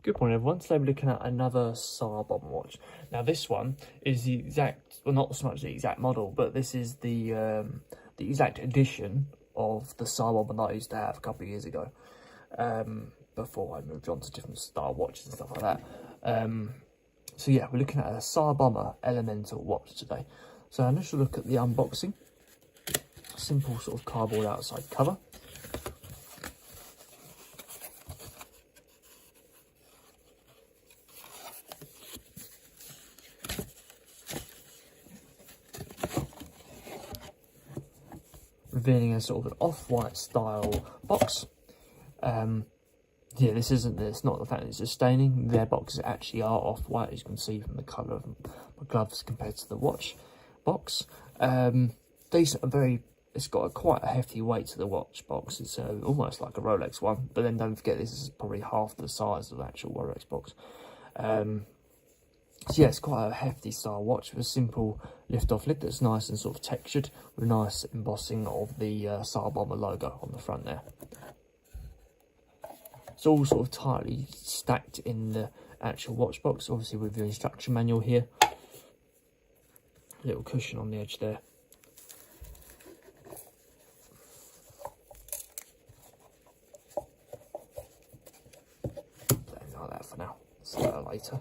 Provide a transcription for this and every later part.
Good morning everyone, today we're looking at another TSAR Bomba watch. Now this one is the exact, well not so much the exact model, but this is the exact edition of the TSAR Bomba that I used to have a couple of years ago, before I moved on to different style watches and stuff like that. So yeah, we're looking at a TSAR Bomba Elemental watch today. So initial look at the unboxing, simple sort of cardboard outside cover. Revealing a sort of an off-white style box. Yeah, it's not the fact that it's a staining. Their boxes actually are off-white, as you can see from the colour of my gloves compared to the watch box. These are it's got quite a hefty weight to the watch box. It's almost like a Rolex one, but then don't forget this is probably half the size of the actual Rolex box. So yeah, it's quite a hefty style watch with a simple lift-off lid that's nice and sort of textured with nice embossing of the TSAR Bomba logo on the front there. It's all sort of tightly stacked in the actual watch box, obviously with your instruction manual here. A little cushion on the edge there. Like that for now, see that later.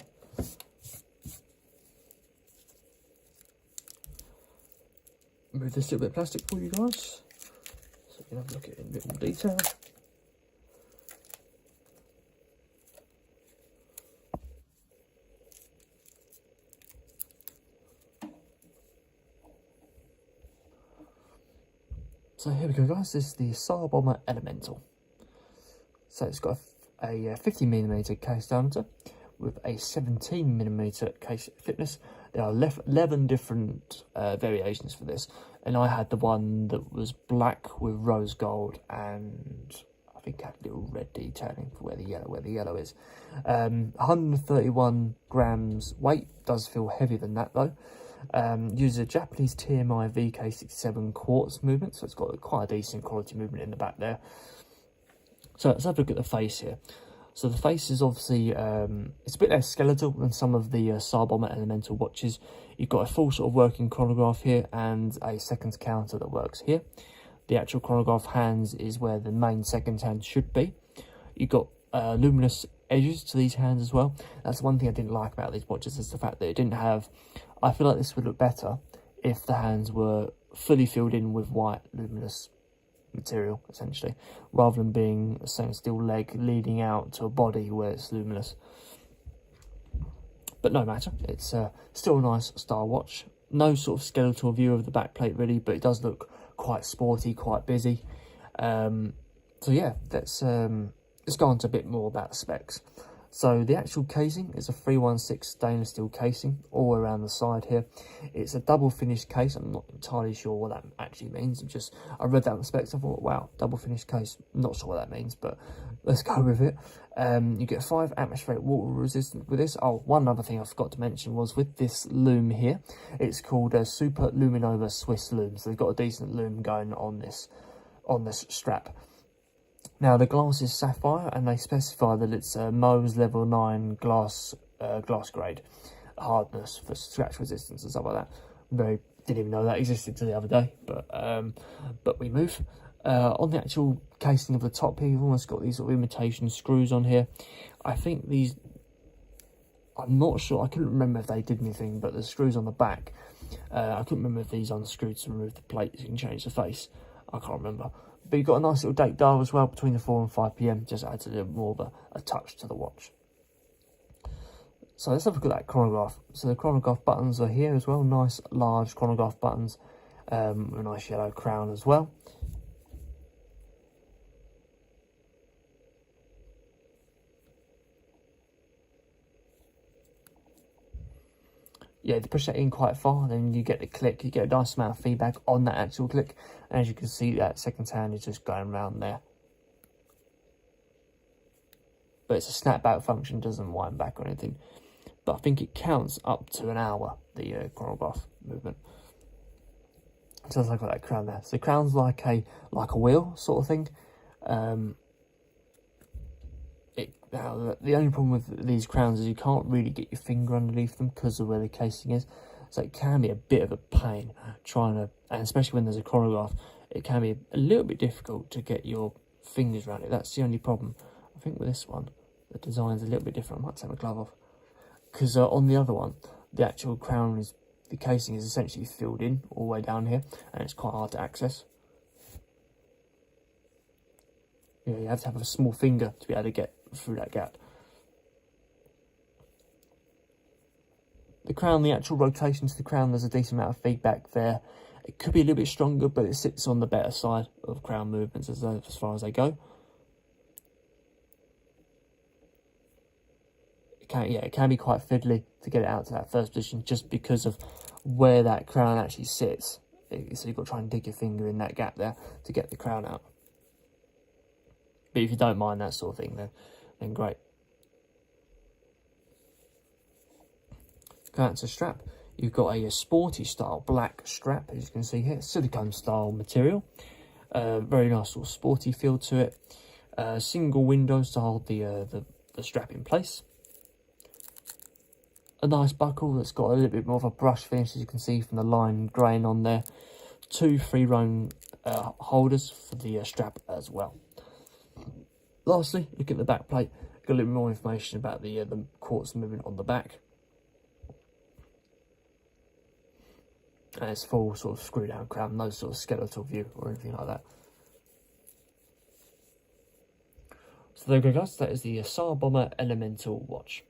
Move this little bit of plastic for you guys, so you can have a look at it in a bit more detail. So here we go guys, this is the TSAR Bomba Elemental. So it's got a 50mm case diameter with a 17mm case thickness. There are 11 different variations for this, and I had the one that was black with rose gold, and I think it had a little red detailing for where the yellow is. 131 grams weight, does feel heavier than that though. Uses a Japanese TMI VK67 quartz movement, so it's got quite a decent quality movement in the back there. So let's have a look at the face here. So the face is obviously, it's a bit less skeletal than some of the TSAR Bomba Elemental watches. You've got a full sort of working chronograph here and a seconds counter that works here. The actual chronograph hands is where the main seconds hand should be. You've got luminous edges to these hands as well. That's one thing I didn't like about these watches, is the fact that it didn't have, I feel like this would look better if the hands were fully filled in with white luminous material, essentially, rather than being a stainless steel leg leading out to a body where it's luminous. But no matter, it's still a nice style watch. No sort of skeletal view of the back plate really, but it does look quite sporty, quite busy. So yeah, let's go on to a bit more about the specs. So the actual casing is a 316 stainless steel casing all around the side here. It's a double finished case. I'm not entirely sure what that actually means. I read that on the specs. I thought, wow, double finished case. Not sure what that means, but let's go with it. You get 5 atmospheric water resistant with this. Oh, one other thing I forgot to mention was with this loom here, it's called a Super Luminova Swiss loom. So they've got a decent loom going on this strap. Now the glass is sapphire, and they specify that it's Mohs level 9 glass grade hardness for scratch resistance and stuff like that. Didn't even know that existed till the other day, but we move. On the actual casing of the top here, you've almost got these sort of imitation screws on here. I think these, I'm not sure, I couldn't remember if they did anything, but the screws on the back, I couldn't remember if these unscrewed to remove the plate so you can change the face. I can't remember. But you've got a nice little date dial as well between the 4 and 5 PM, just adds a little more of a touch to the watch. So let's have a look at that chronograph. So the chronograph buttons are here as well, nice large chronograph buttons, with a nice yellow crown as well. Yeah, to push that in quite far, then you get the click, you get a nice amount of feedback on that actual click, and as you can see, that second hand is just going around there. But it's a snapback function, doesn't wind back or anything. But I think it counts up to an hour, the chronograph movement. So let's look at that crown there. So the crown's like a wheel sort of thing. Now, the only problem with these crowns is you can't really get your finger underneath them because of where the casing is. So it can be a bit of a pain trying to, and especially when there's a chronograph, it can be a little bit difficult to get your fingers around it. That's the only problem. I think with this one, the design's a little bit different. I might take my glove off. Because on the other one, the actual crown is, the casing is essentially filled in all the way down here, and it's quite hard to access. Yeah, you have to have a small finger to be able to get through that gap. The crown, the actual rotation to the crown, there's a decent amount of feedback there. It could be a little bit stronger, but it sits on the better side of crown movements as far as they go. It can be quite fiddly to get it out to that first position just because of where that crown actually sits. So you've got to try and dig your finger in that gap there to get the crown out. But if you don't mind that sort of thing, then great. Going out to strap, you've got a sporty style black strap, as you can see here, silicone style material. Very nice sort of sporty feel to it. Single windows to hold the strap in place. A nice buckle that's got a little bit more of a brush finish, as you can see from the line grain on there. 2 free-roam holders for the strap as well. Lastly, look at the back plate. Got a little bit more information about the quartz movement on the back. And it's full sort of screw down crown, no sort of skeletal view or anything like that. So there we go guys, that is the TSAR Bomba Elemental watch.